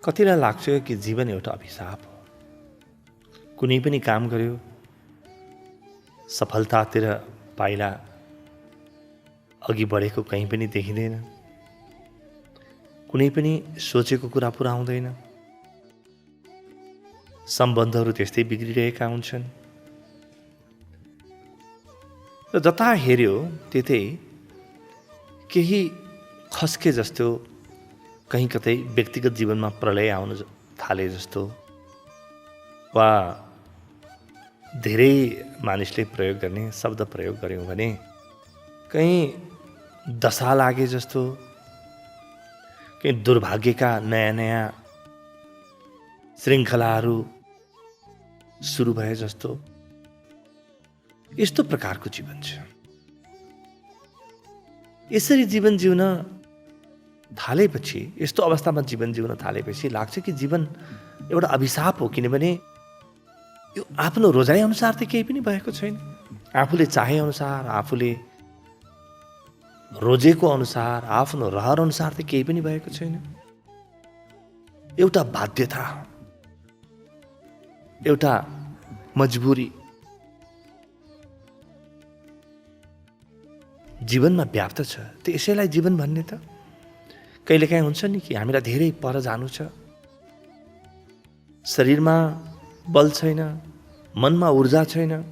कतिलाई लाग्छ कि जीवन एउटा अभिशाप हो। कुनै पनि काम गर्यो, सफलतातिर पाइला अघि बढेको कहीँ पनि देखिँदैन। कुनै पनि सोचेको कुरा पुरा हुँदैन। सम्बन्धहरू त्यस्तै बिग्रिरहेका हुन्छन् र जता हेर्यो त्यतै केही खस्के जस्तो, कहीँ कतै व्यक्तिगत जीवनमा प्रलय आउन थाले जस्तो, वा धेरै मानिसले प्रयोग गर्ने शब्द प्रयोग गर्यौँ भने कहीँ दशा लागे जस्तो, कहीँ दुर्भाग्यका नयाँ नयाँ श्रृङ्खलाहरू सुरु भए जस्तो, यस्तो प्रकारको जीवन छ। यसरी जीवन जिउन थालेपछि, यस्तो अवस्थामा जीवन जिउन थालेपछि लाग्छ कि जीवन एउटा अभिशाप हो। किनभने यो आफ्नो रोजाइ अनुसार त केही पनि भएको छैन। आफूले चाहे अनुसार, आफूले रोजेको अनुसार, आफ्नो रहर अनुसार त केही पनि भएको छैन। एउटा बाध्यता, एउटा मजबुरी जीवनमा व्याप्त छ। त यसैलाई जीवन भन्ने त कहिलेकाहीँ हुन्छ नि कि हामीलाई धेरै पर जानु छ, शरीरमा बल छैन, मनमा ऊर्जा छैन,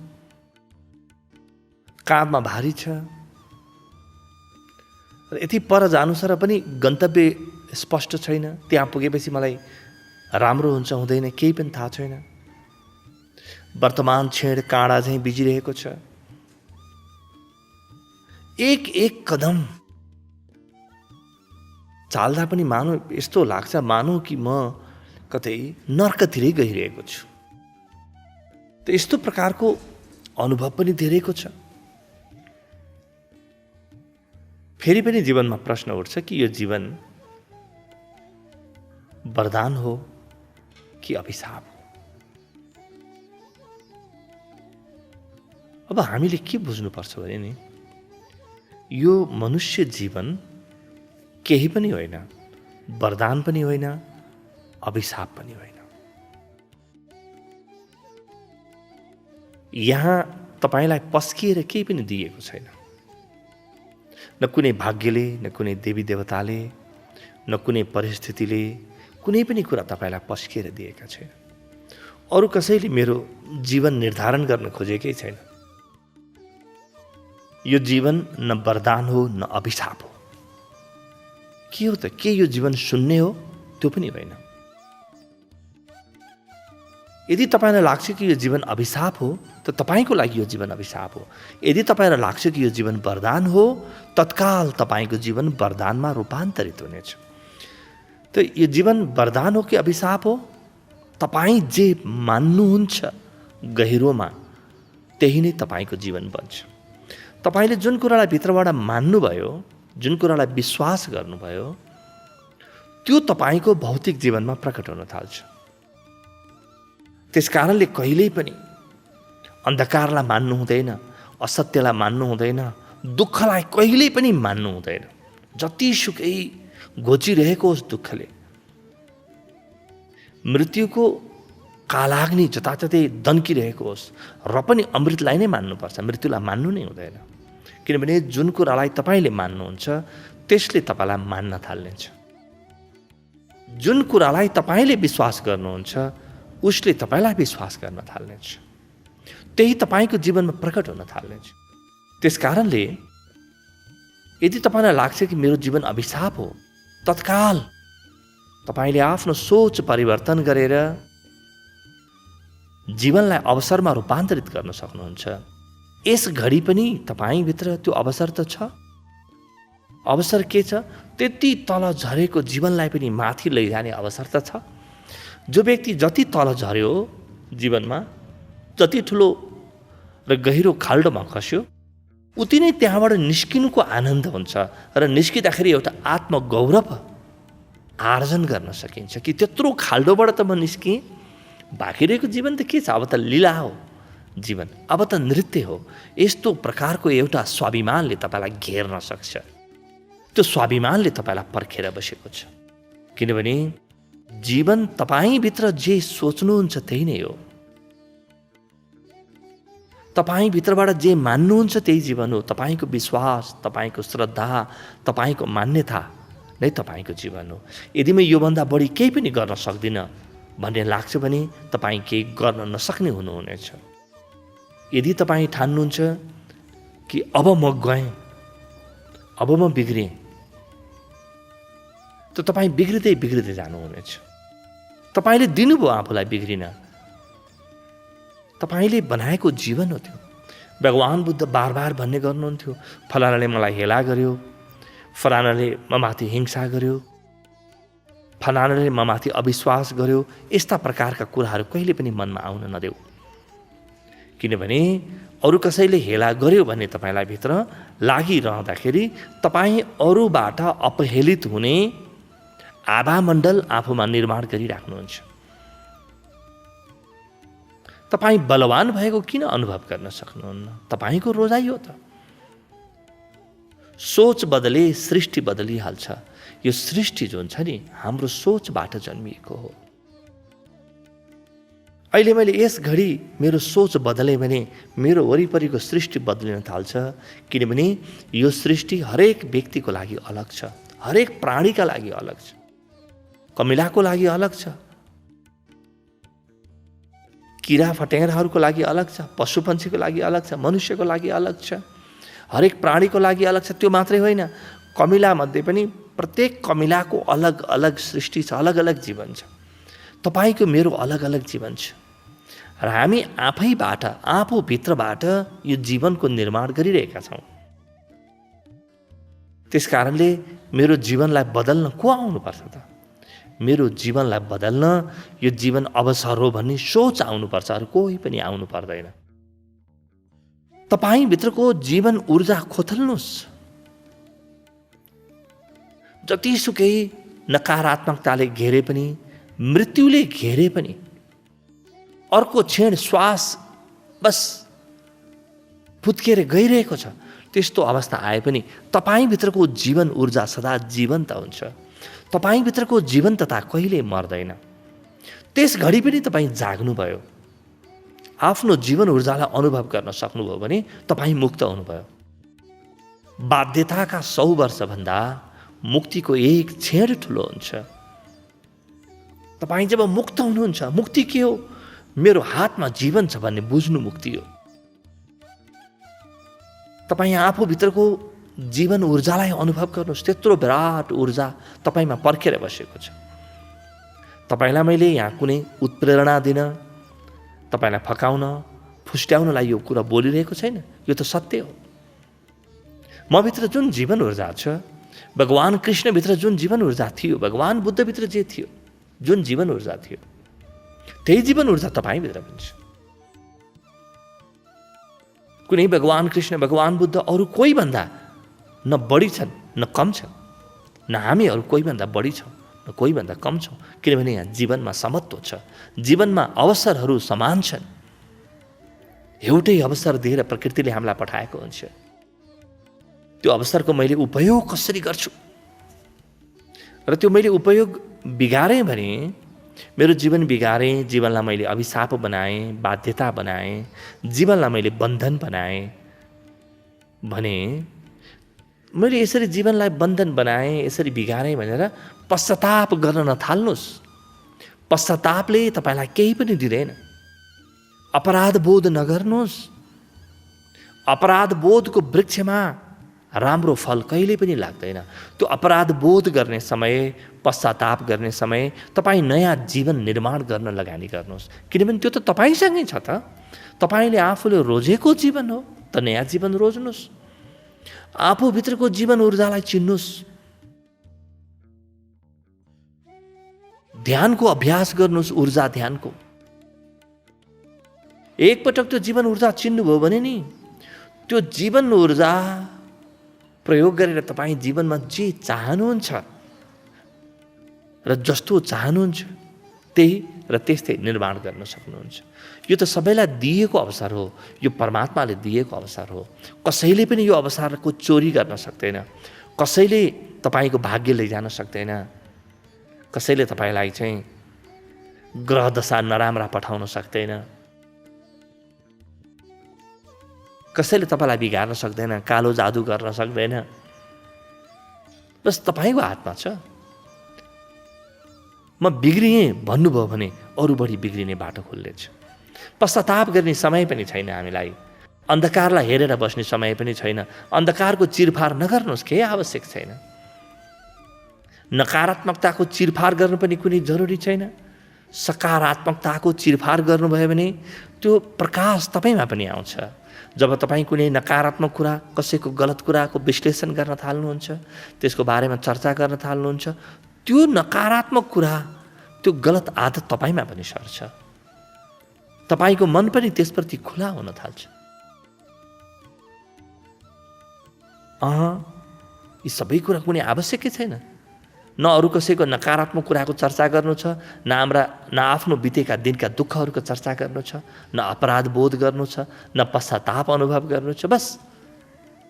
काँधमा भारी छ र यति पर जानु छ र पनि गन्तव्य स्पष्ट छैन। त्यहाँ पुगेपछि मलाई राम्रो हुन्छ हुँदैन केही पनि थाहा छैन। वर्तमान क्षण काँडा झैँ बिजिरहेको छ। एक एक कदम चाल्दा पनि मानौ यस्तो लाग्छ मानौ कि म कतै नर्कतिरै गइरहेको छु। त यस्तो प्रकारको अनुभव पनि धेरैको छ। फेरि पनि जीवनमा प्रश्न उठ्छ कि यो जीवन वरदान हो कि अभिशाप हो। अब हामीले के बुझ्नुपर्छ भने नि, यो मनुष्य जीवन केही पनि होइन, वरदान पनि होइन, अभिशाप पनि होइन। यहाँ तपाईलाई पस्किएर केही पनि दिएको छैन। न कुनै भाग्यले, न कुनै देवी देवताले, न कुनै परिस्थितिले कुनै पनि कुरा तपाईलाई पस्किएर दिएका छैन। अरू कसैले मेरो जीवन निर्धारण गर्न खोजेकै छैन। यो जीवन न वरदान हो न अभिशाप हो। के हो त? के यो जीवन शून्य हो? त्यो पनि होइन। यदि तपाईलाई लाग्छ कि यो जीवन अभिशाप हो त तपाईको लागि यो जीवन अभिशाप हो। यदि तपाईलाई लाग्छ कि यो जीवन वरदान हो, तत्काल तपाईको जीवन वरदानमा रूपान्तरित हुनेछ। त यो जीवन वरदान हो कि अभिशाप हो, तपाई जे मान्नुहुन्छ गहिरोमा त्यही नै तपाईको जीवन बन्छ। तपाईले जुन कुरालाई भित्रबाट मान्नुभयो, जुन कुरालाई विश्वास गर्नुभयो, त्यो तपाईको भौतिक जीवनमा प्रकट हुन थाल्छ। त्यसकारणले कहिल्यै पनि अन्धकारलाई मान्नु हुँदैन, असत्यलाई मान्नु हुँदैन, दुःखलाई कहिल्यै पनि मान्नु हुँदैन। जतिसुकै घोचिरहेको होस् दुःखले, मृत्युको कालाग्नि जताततै दन्किरहेको होस् र पनि अमृतलाई नै मान्नुपर्छ, मृत्युलाई मान्नु नै हुँदैन। किनभने जुन कुरालाई तपाईले मान्नुहुन्छ त्यसले तपाईलाई मान्न थाल्नेछ। जुन कुरालाई तपाईले विश्वास गर्नुहुन्छ उसले तपाईलाई विश्वास गर्न थाल्नेछ। त्यही तपाईको जीवनमा प्रकट हुन थाल्नेछ। त्यसकारणले यदि तपाईलाई लाग्छ कि मेरो जीवन अभिशाप हो, तत्काल तपाईले आफ्नो सोच परिवर्तन गरेर जीवनलाई अवसरमा रूपान्तरित गर्न सक्नुहुन्छ। यस घडी पनि तपाईभित्र त्यो अवसर त छ। अवसर के छ? त्यति तल झरेको जीवनलाई पनि माथि लैजाने अवसर त छ। जो व्यक्ति जति तल झर्यो जीवनमा, जति ठुलो र गहिरो खाल्डोमा खस्यो, उति नै त्यहाँबाट निस्किनुको आनन्द हुन्छ र निस्किँदाखेरि एउटा आत्मगौरव आर्जन गर्न सकिन्छ कि त्यत्रो खाल्डोबाट त म निस्किएँ, बाँकी रहेको जीवन त के छ? अब त लीला हो जीवन, अब त नृत्य हो। यस्तो प्रकारको एउटा स्वाभिमानले तपाईलाई घेर्न सक्छ। त्यो स्वाभिमानले तपाईलाई पर्खेर बसेको छ। किनभने जीवन तपाईँभित्र जे सोच्नुहुन्छ त्यही नै हो। तपाईँभित्रबाट जे मान्नुहुन्छ त्यही जीवन हो। तपाईँको विश्वास, तपाईँको श्रद्धा, तपाईँको मान्यता नै तपाईँको जीवन हो। यदि म योभन्दा बढी केही पनि गर्न सक्दिनँ भन्ने लाग्छ भने तपाईँ केही गर्न नसक्ने हुनुहुनेछ। यदि तपाईँ ठान्नुहुन्छ कि अब म गएँ, अब म बिग्रेँ, त तपाईँ बिग्रिँदै बिग्रिँदै जानुहुनेछ। तपाईँले दिनुभयो आफूलाई बिग्रिन, तपाईँले बनाएको जीवन हो त्यो। भगवान् बुद्ध बार बार भन्ने गर्नुहुन्थ्यो, फलानाले मलाई हेला गर्यो, फलानाले ममाथि हिंसा गर्यो, फलानाले ममाथि अविश्वास गर्यो। यस्ता प्रकारका कुराहरू कहिले पनि मनमा आउन नदेऊ। किनभने अरू कसैले हेला गर्यो भन्ने तपाईँलाई भित्र लागिरहँदाखेरि तपाईँ अरूबाट अपहेलित हुने आभामण्डल आफूमा निर्माण गरिराख्नुहुन्छ। तपाईँ बलवान भएको किन अनुभव गर्न सक्नुहुन्न? तपाईँको रोजाइ हो त। सोच बदले सृष्टि बदलिहाल्छ। यो सृष्टि जुन छ नि हाम्रो सोचबाट जन्मिएको हो। अहिले मैले यस घडी मेरो सोच बदले भने मेरो वरिपरिको सृष्टि बदलिन थाल्छ। किनभने यो सृष्टि हरेक व्यक्तिको लागि अलग छ, हरेक प्राणीका लागि अलग छ, कमिलाको लागि अलग छ, किरा फटेङ्ग्राहरूको लागि अलग छ, पशुपन्छीको लागि अलग छ, मनुष्यको लागि अलग छ, हरेक प्राणीको लागि अलग छ। त्यो मात्रै होइन, कमिला मध्ये पनि प्रत्येक कमिलाको अलग अलग सृष्टि छ, अलग अलग जीवन छ। तपाईँको मेरो अलग अलग जीवन छ र हामी आफैबाट, आफूभित्रबाट यो जीवनको निर्माण गरिरहेका छौँ। त्यस कारणले मेरो जीवनलाई बदल्न को आउनुपर्छ त? मेरो जीवनलाई बदल्न यो जीवन अवसर हो भन्ने सोच आउनुपर्छ, अरू कोही पनि आउनु पर्दैन। तपाईँभित्रको जीवन ऊर्जा खोतल्नुहोस्। जतिसुकै नकारात्मकताले घेरे पनि, मृत्युले घेरे पनि, अर्को क्षण श्वास बस फुत्किएर गइरहेको छ, त्यस्तो अवस्था आए पनि तपाईँभित्रको जीवन ऊर्जा सदा जीवन्त हुन्छ। तपाईँभित्रको जीवन्तता कहिले मर्दैन। त्यस घडी पनि तपाईँ जाग्नुभयो, आफ्नो जीवन ऊर्जालाई अनुभव गर्न सक्नुभयो भने तपाईँ मुक्त हुनुभयो। बाध्यताका 100 वर्षभन्दा मुक्तिको एक क्षण ठुलो हुन्छ। तपाईँ जब मुक्त हुनुहुन्छ, मुक्ति के हो? मेरो हातमा जीवन छ भन्ने बुझ्नु मुक्ति हो। तपाईँ आफूभित्रको जीवन ऊर्जालाई अनुभव गर्नुहोस्। त्यत्रो विराट ऊर्जा तपाईँमा पर्खेर बसेको छ। तपाईँलाई मैले यहाँ कुनै उत्प्रेरणा दिन, तपाईँलाई फकाउन, फुस्ट्याउनलाई यो कुरा बोलिरहेको छैन। यो त सत्य हो। मभित्र जुन जीवन ऊर्जा छ, भगवान कृष्णभित्र जुन जीवन ऊर्जा थियो, भगवान बुद्धभित्र जे थियो, जुन जीवन ऊर्जा थियो, त्यही जीवन ऊर्जा तपाईँभित्र पनि छ। कुनै भगवान कृष्ण, भगवान बुद्ध अरू कोही भन्दा न बढी छन् न कम छन्, न हामीहरू कोही भन्दा बढी छौँ न कोही भन्दा कम छौँ। किनभने यहाँ जीवनमा समत्व छ, जीवनमा अवसरहरू समान छन्। एउटै अवसर दिएर प्रकृतिले हामीलाई पठाएको हुन्छ। त्यो अवसरको मैले उपयोग कसरी गर्छु र त्यो मैले उपयोग बिगारेँ भने मेरो जीवन बिगारेँ, जीवनलाई मैले अभिशाप बनाएँ, बाध्यता बनाएँ, जीवनलाई मैले बन्धन बनाएँ भने मैले यसरी जीवनलाई बन्धन बनाएँ, यसरी बिगारेँ भनेर पश्चाताप गर्न नथाल्नुहोस्। पश्चातापले तपाईँलाई केही पनि दिँदैन। अपराध बोध नगर्नुहोस्। अपराध बोधको वृक्षमा राम्रो फल कहिले पनि लाग्दैन। त्यो अपराध बोध गर्ने समय, पश्चाताप गर्ने समय तपाईँ नयाँ जीवन निर्माण गर्न लगानी गर्नुहोस्। किनभने त्यो त तपाईँसँगै छ त। तपाईँले आफूले रोजेको जीवन हो त, नयाँ जीवन रोज्नुहोस्। आफूभित्रको जीवन ऊर्जालाई चिन्नुहोस्। ध्यानको अभ्यास गर्नुहोस्, ऊर्जा ध्यानको। एकपटक त्यो जीवन ऊर्जा चिन्नुभयो भने नि त्यो जीवन ऊर्जा प्रयोग गरेर तपाईँ जीवनमा जे चाहनुहुन्छ र जस्तो चाहनुहुन्छ त्यही र त्यस्तै निर्माण गर्न सक्नुहुन्छ। यो त सबैलाई दिएको अवसर हो। यो परमात्माले दिएको अवसर हो। कसैले पनि यो अवसरको चोरी गर्न सक्दैन। कसैले तपाईँको भाग्य लैजान सक्दैन। कसैले तपाईँलाई चाहिँ ग्रह दशा नराम्रा पठाउन सक्दैन, कसैले तपाईँलाई बिगार्न सक्दैन, कालो जादु गर्न सक्दैन। बस तपाईँको हातमा छ। म बिग्रिएँ भन्नुभयो भने अरू बढी बिग्रिने बाटो खुल्नेछ। पश्चाताप गर्ने समय पनि छैन हामीलाई, अन्धकारलाई हेरेर बस्ने समय पनि छैन। अन्धकारको चिरफार नगर्नुहोस्, केही आवश्यक छैन। नकारात्मकताको चिरफार गर्नु पनि कुनै जरुरी छैन। सकारात्मकताको चिरफार गर्नुभयो भने त्यो प्रकाश तपाईँमा पनि आउँछ। जब तपाईँ कुनै नकारात्मक कुरा, कसैको गलत कुराको विश्लेषण गर्न थाल्नुहुन्छ, त्यसको बारेमा चर्चा गर्न थाल्नुहुन्छ, त्यो नकारात्मक कुरा, त्यो गलत आदत तपाईँमा पनि सर्छ। तपाईँको मन पनि त्यसप्रति खुला हुन थाल्छ। यी सबै कुरा कुनै आवश्यकै छैन। न अरू कसैको नकारात्मक कुराको चर्चा गर्नु छ, न आफ्नो बितेका दिनका दुःखहरूको चर्चा गर्नु छ, न अपराध बोध गर्नु छ, न पश्चाताप अनुभव गर्नु छ। बस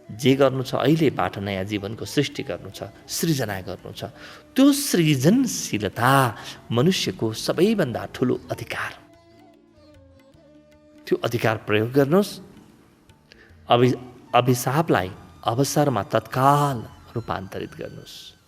जे गर्नु छ अहिलेबाट नयाँ जीवनको सृष्टि गर्नु छ, सृजना गर्नु छ। त्यो सृजनशीलता मनुष्यको सबैभन्दा ठुलो अधिकार। त्यो अधिकार प्रयोग गर्नुहोस्। अभिशापलाई अवसरमा तत्काल रूपान्तरित गर्नुहोस्।